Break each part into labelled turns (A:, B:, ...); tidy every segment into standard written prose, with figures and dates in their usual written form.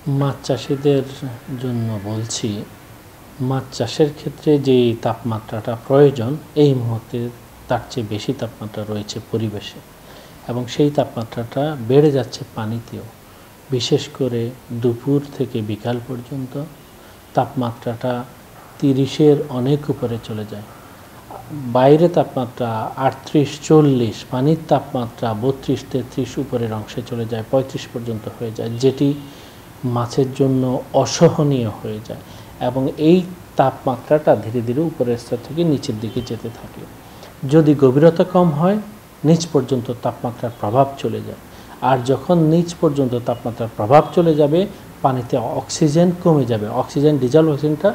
A: মাছ চাষিদের জন্য বলছি, মাছ চাষের ক্ষেত্রে যেই তাপমাত্রাটা প্রয়োজন এই মুহূর্তে তার চেয়ে বেশি তাপমাত্রা রয়েছে পরিবেশে, এবং সেই তাপমাত্রাটা বেড়ে যাচ্ছে পানিতেও। বিশেষ করে দুপুর থেকে বিকাল পর্যন্ত তাপমাত্রাটা 30-এর অনেক উপরে চলে যায়। বাইরে তাপমাত্রা 38-40, পানির তাপমাত্রা 32-33 উপরের অংশে চলে যায়, 35 পর্যন্ত হয়ে যায়, যেটি মাছের জন্য অসহনীয় হয়ে যায়। এবং এই তাপমাত্রাটা ধীরে ধীরে উপরের স্তর থেকে নিচের দিকে যেতে থাকে। যদি গভীরতা কম হয়, নিচ পর্যন্ত তাপমাত্রার প্রভাব চলে যায়। আর যখন নিচ পর্যন্ত তাপমাত্রার প্রভাব চলে যাবে, পানিতে অক্সিজেন কমে যাবে, অক্সিজেন ডিজলভ অক্সিজেনটা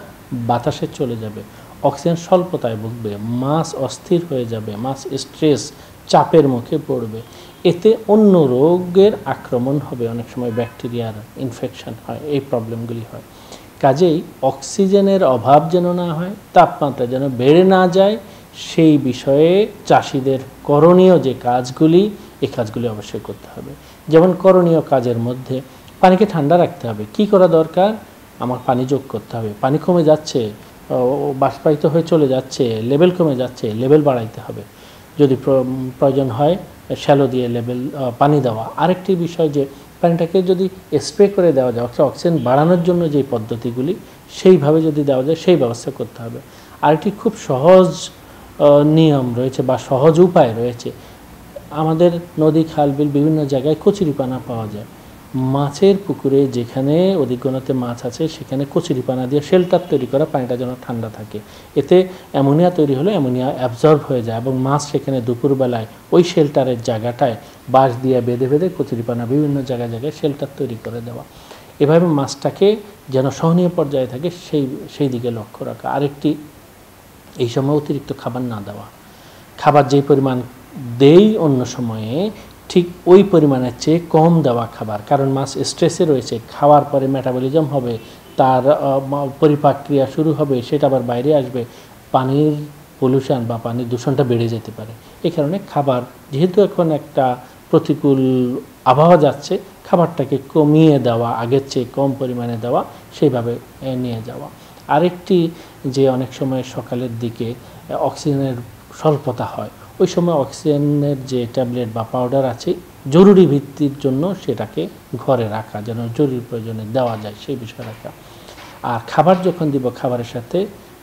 A: বাতাসে চলে যাবে, অক্সিজেন স্বল্পতায় ভুগবে, মাছ অস্থির হয়ে যাবে, মাছ স্ট্রেস চাপের মুখে পড়বে। এতে অন্য রোগের আক্রমণ হবে, অনেক সময় ব্যাকটেরিয়ার ইনফেকশন হয়, এই প্রবলেমগুলি হয়। কাজেই অক্সিজেনের অভাব যেন না হয়, তাপমাত্রা যেন বেড়ে না যায়, সেই বিষয়ে চাষিদের করণীয় যে কাজগুলি, এই কাজগুলি অবশ্যই করতে হবে। যেমন করণীয় কাজের মধ্যে পানিকে ঠান্ডা রাখতে হবে। কি করা দরকার? আমার পানি যোগ করতে হবে। পানি কমে যাচ্ছে, বাষ্পায়িত হয়ে চলে যাচ্ছে, লেভেল কমে যাচ্ছে, লেভেল বাড়াইতে হবে। যদি প্রয়োজন হয় শ্যালো দিয়ে লেভেল পানি দেওয়া। আরেকটি বিষয় যে পানিটাকে যদি স্প্রে করে দেওয়া যায়, অক্সিজেন বাড়ানোর জন্য যে পদ্ধতিগুলি সেইভাবে যদি দেওয়া যায়, সেই ব্যবস্থা করতে হবে। আরেকটি খুব সহজ নিয়ম রয়েছে বা সহজ উপায় রয়েছে। আমাদের নদী, খাল, বিল বিভিন্ন জায়গায় কচুরিপানা পাওয়া যায়। মাছের পুকুরে যেখানে অধিক ঘনত্বে মাছ আছে সেখানে কচুরিপানা দিয়ে শেল্টার তৈরি করা, পানিটা যেন ঠান্ডা থাকে। এতে অ্যামোনিয়া তৈরি হলে অ্যামোনিয়া অ্যাবজর্ব হয়ে যায় এবং মাছ সেখানে দুপুরবেলায় ওই শেল্টারের জায়গাটায় বাঁশ দিয়ে বেঁধে বেঁধে কচুরিপানা বিভিন্ন জায়গায় জায়গায় শেল্টার তৈরি করে দেওয়া। এভাবে মাছটাকে যেন সহনীয় পর্যায়ে থাকে সেই দিকে লক্ষ্য রাখা। আরেকটি, এই সময় অতিরিক্ত খাবার না দেওয়া। খাবার যেই পরিমাণ দেই অন্য সময়ে, ঠিক ওই পরিমাণের চেয়ে কম দেওয়া খাবার। কারণ মাছ স্ট্রেসে রয়েছে, খাওয়ার পরে মেটাবলিজম হবে, তার পরিপাক ক্রিয়া শুরু হবে, সেটা আবার বাইরে আসবে, পানির পলিউশন বা পানির দূষণটা বেড়ে যেতে পারে। এই কারণে খাবার, যেহেতু এখন একটা প্রতিকূল আবহাওয়া যাচ্ছে, খাবারটাকে কমিয়ে দেওয়া, আগের চেয়ে কম পরিমাণে দেওয়া, সেইভাবে নিয়ে যাওয়া। আরেকটি, যে অনেক সময় সকালের দিকে অক্সিজেনের স্বল্পতা হয়, ওই সময় অক্সিজেনের যে ট্যাবলেট বা পাউডার আছে, জরুরি ভিত্তির জন্য সেটাকে ঘরে রাখা, যেন জরুরি প্রয়োজনে দেওয়া যায় সেই বিষয় রাখা। আর খাবার যখন দিব, খাবারের সাথে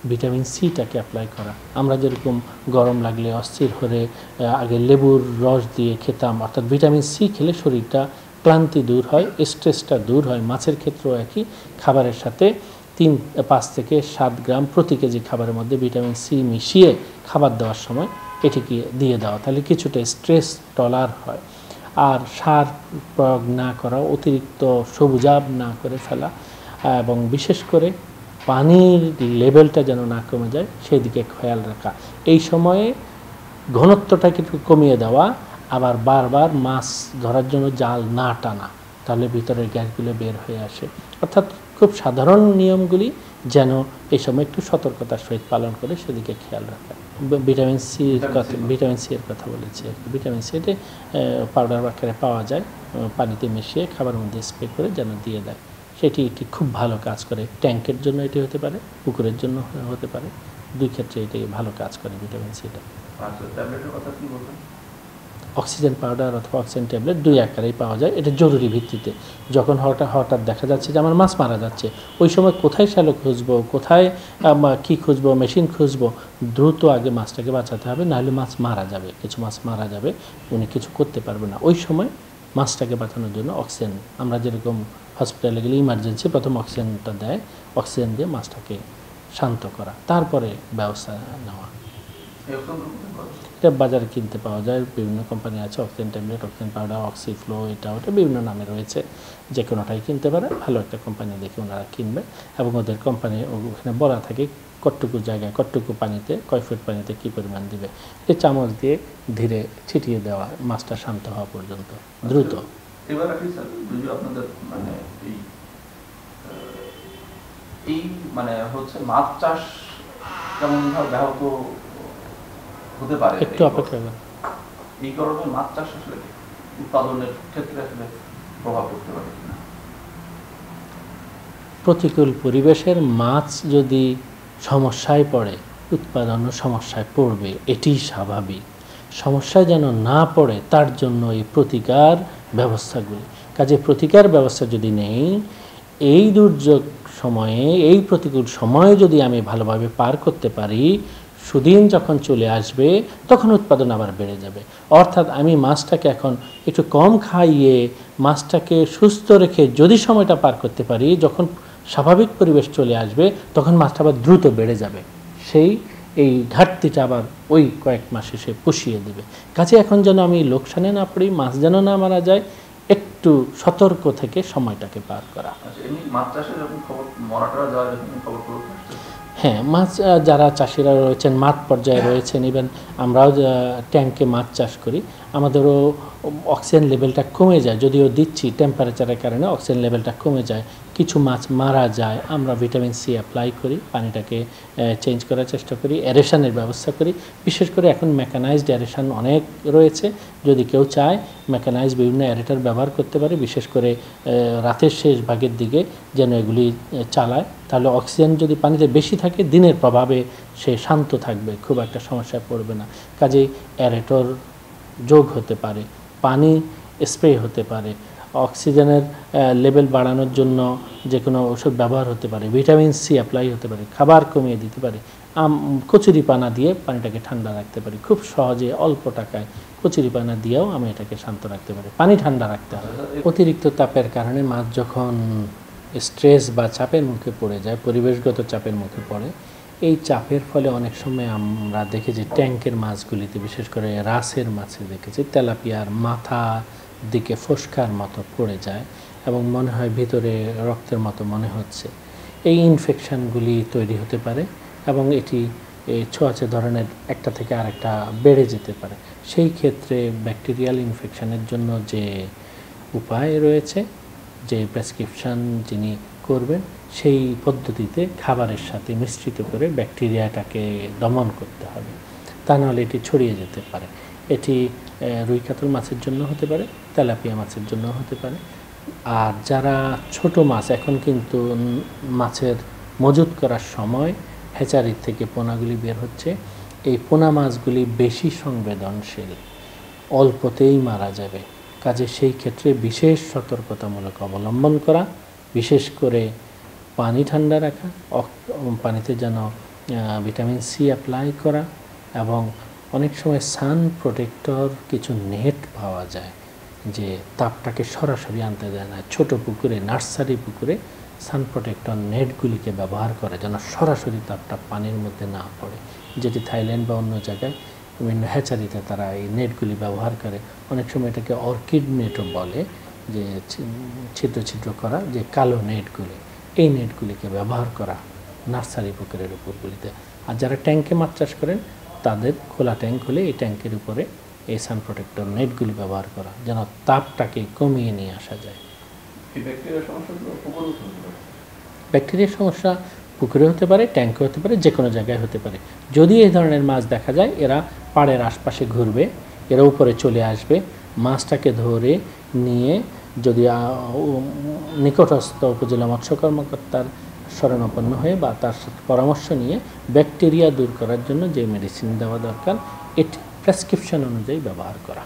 A: ভিটামিন সিটাকে অ্যাপ্লাই করা। আমরা যেরকম গরম লাগলে অস্থির হলে আগে লেবুর রস দিয়ে খেতাম, অর্থাৎ ভিটামিন সি খেলে শরীরটা ক্লান্তি দূর হয়, স্ট্রেসটা দূর হয়। মাছের ক্ষেত্রেও একই, খাবারের সাথে 5 থেকে 7 গ্রাম প্রতি কেজি খাবারের মধ্যে ভিটামিন সি মিশিয়ে খাবার দেওয়ার সময় এটিকে দিয়ে দেওয়া, তাহলে কিছুটা স্ট্রেস টলার হয়। আর সার প্রয়োগ না করা, অতিরিক্ত সবুজাব না করে ফেলা, এবং বিশেষ করে পানির লেভেলটা যেন না কমে যায় সেই দিকে খেয়াল রাখা। এই সময়ে ঘনত্বটাকে একটু কমিয়ে দেওয়া, আবার বারবার মাছ ধরার জন্য জাল না টানা, তাহলে ভিতরের গ্যাসগুলো বের হয়ে আসে। অর্থাৎ খুব সাধারণ নিয়মগুলি যেন এই সময় একটু সতর্কতার সহিত পালন করে সেদিকে খেয়াল রাখা। ভিটামিন সি এর কথা বলেছি। ভিটামিন সি এটা পাউডার আকারে পাওয়া যায়, পানিতে মিশিয়ে খাবারের মধ্যে স্প্রে করে যেন দিয়ে দেয়। সেটি একটি খুব ভালো কাজ করে। ট্যাঙ্কের জন্য এটি হতে পারে, পুকুরের জন্য হতে পারে, দুই ক্ষেত্রে এটি ভালো কাজ করে ভিটামিন সিটা। অক্সিজেন পাউডার অথবা অক্সিজেন ট্যাবলেট দুই আকারেই পাওয়া যায়। এটা জরুরি ভিত্তিতে, যখন হঠাৎ দেখা যাচ্ছে যে আমার মাছ মারা যাচ্ছে, ওই সময় কোথায় শ্যালো খুঁজবো, কোথায় কী খুঁজবো, মেশিন খুঁজবো, দ্রুত আগে মাছটাকে বাঁচাতে হবে, নাহলে মাছ মারা যাবে, কিছু মাছ মারা যাবে, উনি কিছু করতে পারবে না। ওই সময় মাছটাকে বাঁচানোর জন্য অক্সিজেন, আমরা যেরকম হসপিটালে গেলে ইমার্জেন্সি প্রথম অক্সিজেনটা দেয়, অক্সিজেন দিয়ে মাছটাকে শান্ত করা, তারপরে ব্যবস্থা নেওয়া। এটা বাজারে কিনতে পাওয়া যায়, বিভিন্ন কোম্পানি আছে, অক্সিজেন ট্যাবলেট, অক্সিজেন পাউডার, অক্সিফ্লো, এটা ওটা বিভিন্ন নামে রয়েছে, যে কোনোটাই কিনতে পারে। ভালো একটা কোম্পানি দেখে ওনারা কিনবে, এবং ওদের কোম্পানি ওখানে বলা থাকে কতটুকু জায়গায়, কতটুকু পানিতে, কয় ফুট পানিতে কী পরিমাণ দিবে। এই চামচ দিয়ে ধীরে ছিটিয়ে দেওয়া মাছটা শান্ত হওয়া পর্যন্ত, দ্রুত।
B: এবার যদি আপনাদের মানে এই মানে হচ্ছে মাছ চাষ কেমনভাবে ব্যাহত হতে পারে,
A: একটু অপেক্ষা করেন।
B: এই কারণে মাছ চাষ আসলে উৎপাদনের ক্ষেত্রে আসলে প্রভাব পড়তে পারে কিনা?
A: প্রতিকূল পরিবেশের মাছ যদি সমস্যায় পড়ে, উৎপাদনও সমস্যায় পড়বে, এটি স্বাভাবিক। সমস্যায় যেন না পড়ে তার জন্য এই প্রতিকার ব্যবস্থাগুলি। কাজে প্রতিকার ব্যবস্থা যদি নেই, এই দুর্যোগ সময়ে, এই প্রতিকূল সময়ে যদি আমি ভালোভাবে পার করতে পারি, সুদিন যখন চলে আসবে তখন উৎপাদন আবার বেড়ে যাবে। অর্থাৎ আমি মাছটাকে এখন একটু কম খাইয়ে মাছটাকে সুস্থ রেখে যদি সময়টা পার করতে পারি, যখন স্বাভাবিক পরিবেশ চলে আসবে তখন মাছটা আবার দ্রুত বেড়ে যাবে। এই ঘাটতিটা আবার ওই কয়েক মাসে সে পুষিয়ে দেবে। কাজে এখন যেন আমি লোকসানে না পড়ি, মাছ যেন না মারা যায়, একটু সতর্ক থেকে সময়টাকে পার করা।
B: এমনি মাছ চাষে যখন খবর মরাটা যায়, খবর
A: হ্যাঁ, মাছ যারা চাষিরা রয়েছেন, মাঠ পর্যায়ে রয়েছেন, ইভেন আমরাও ট্যাঙ্কে মাছ চাষ করি, আমাদেরও অক্সিজেন লেভেলটা কমে যায়। যদিও দিচ্ছি টেম্পারেচারের কারণে অক্সিজেন লেভেলটা কমে যায়, কিছু মাছ মারা যায়, আমরা ভিটামিন সি অ্যাপ্লাই করি, পানিটাকে চেঞ্জ করার চেষ্টা করি, অ্যারেশনের ব্যবস্থা করি। বিশেষ করে এখন মেকানাইজড অ্যারেশন অনেক রয়েছে, যদি কেউ চায় মেকানাইজড বিভিন্ন অ্যারেটার ব্যবহার করতে পারে, বিশেষ করে রাতের শেষ ভাগের দিকে যেন এগুলি চালায়। তাহলে অক্সিজেন যদি পানিতে বেশি থাকে, দিনের প্রভাবে সে শান্ত থাকবে, খুব একটা সমস্যায় পড়বে না। কাজেই অ্যারেটর যোগ হতে পারে, পানি স্প্রে হতে পারে, অক্সিজেনের লেভেল বাড়ানোর জন্য যে কোনো ওষুধ ব্যবহার হতে পারে, ভিটামিন সি অ্যাপ্লাই হতে পারে, খাবার কমিয়ে দিতে পারে, কচুরি পানা দিয়ে পানিটাকে ঠান্ডা রাখতে পারি। খুব সহজে অল্প টাকায় কচুরি পানা দিয়েও আমি এটাকে শান্ত রাখতে পারি। পানি ঠান্ডা রাখতে হবে। অতিরিক্ত তাপের কারণে মাছ যখন স্ট্রেস বা চাপের মুখে পড়ে যায়, পরিবেশগত চাপের মুখে পড়ে, এই চাপের ফলে অনেক সময় আমরা দেখেছি ট্যাঙ্কের মাছগুলিতে, বিশেষ করে রাসের মাছে দেখেছি, তেলাপিয়ার মাথা দিকে ফোসকার মতো পড়ে যায় এবং মনে হয় ভিতরে রক্তের মতো মনে হচ্ছে। এই ইনফেকশানগুলি তৈরি হতে পারে এবং এটি ছোঁয়াচে ধরনের একটা থেকে আরেকটা বেড়ে যেতে পারে। সেই ক্ষেত্রে ব্যাকটেরিয়াল ইনফেকশানের জন্য যে উপায় রয়েছে, যে প্রেসক্রিপশান যিনি করবেন, সেই পদ্ধতিতে খাবারের সাথে মিশ্রিত করে ব্যাকটেরিয়াটাকে দমন করতে হবে, তা নাহলে এটি ছড়িয়ে যেতে পারে। এটি রুই কাতল মাছের জন্য হতে পারে, তেলাপিয়া মাছের জন্য হতে পারে। আর যারা ছোট মাছ, এখন কিন্তু মাছের মজুত করার সময় হ্যাচারির থেকে পোনাগুলি বের হচ্ছে, এই পোনা মাছগুলি বেশি সংবেদনশীল, অল্পতেই মারা যাবে। কাজে সেই ক্ষেত্রে বিশেষ সতর্কতামূলক অবলম্বন করা, বিশেষ করে পানি ঠান্ডা রাখা, পানিতে যেন ভিটামিন সি অ্যাপ্লাই করা, এবং অনেক সময় সান প্রোটেক্টর কিছু নেট পাওয়া যায় যে তাপটাকে সরাসরি আনতে দেয় না। ছোট পুকুরে, নার্সারি পুকুরে সান প্রোটেক্টর নেটগুলিকে ব্যবহার করে যেন সরাসরি তাপটা পানির মধ্যে না পড়ে, যেটি থাইল্যান্ড বা অন্য জায়গায় বিভিন্ন হ্যাচারিতে তারা এই নেটগুলি ব্যবহার করে। অনেক সময় এটাকে অর্কিড নেটও বলে, যে ছিদ্র ছিদ্র করা যে কালো নেটগুলি, এই নেটগুলিকে ব্যবহার করা নার্সারি পুকুরের উপরগুলিতে। আর যারা ট্যাঙ্কে মাছ চাষ করেন তাদের খোলা ট্যাঙ্ক হলে এই ট্যাঙ্কের উপরে এই সান প্রোটেক্টর নেটগুলি ব্যবহার করা, যেন তাপটাকে কমিয়ে নিয়ে আসা যায়। ব্যাকটেরিয়ার সমস্যা পুকুরে হতে পারে, ট্যাঙ্কে হতে পারে, যে কোনো জায়গায় হতে পারে। যদি এই ধরনের মাছ দেখা যায়, এরা পাড়ের আশপাশে ঘুরবে, এরা উপরে চলে আসবে, মাছটাকে ধরে নিয়ে যদি নিকটস্থ উপজেলা মৎস্য কর্মকর্তার শরণাপন্ন হয়ে বা তার সাথে পরামর্শ নিয়ে ব্যাকটেরিয়া দূর করার জন্য যে মেডিসিন দেওয়া দরকার, এটি প্রেসক্রিপশন অনুযায়ী ব্যবহার করা।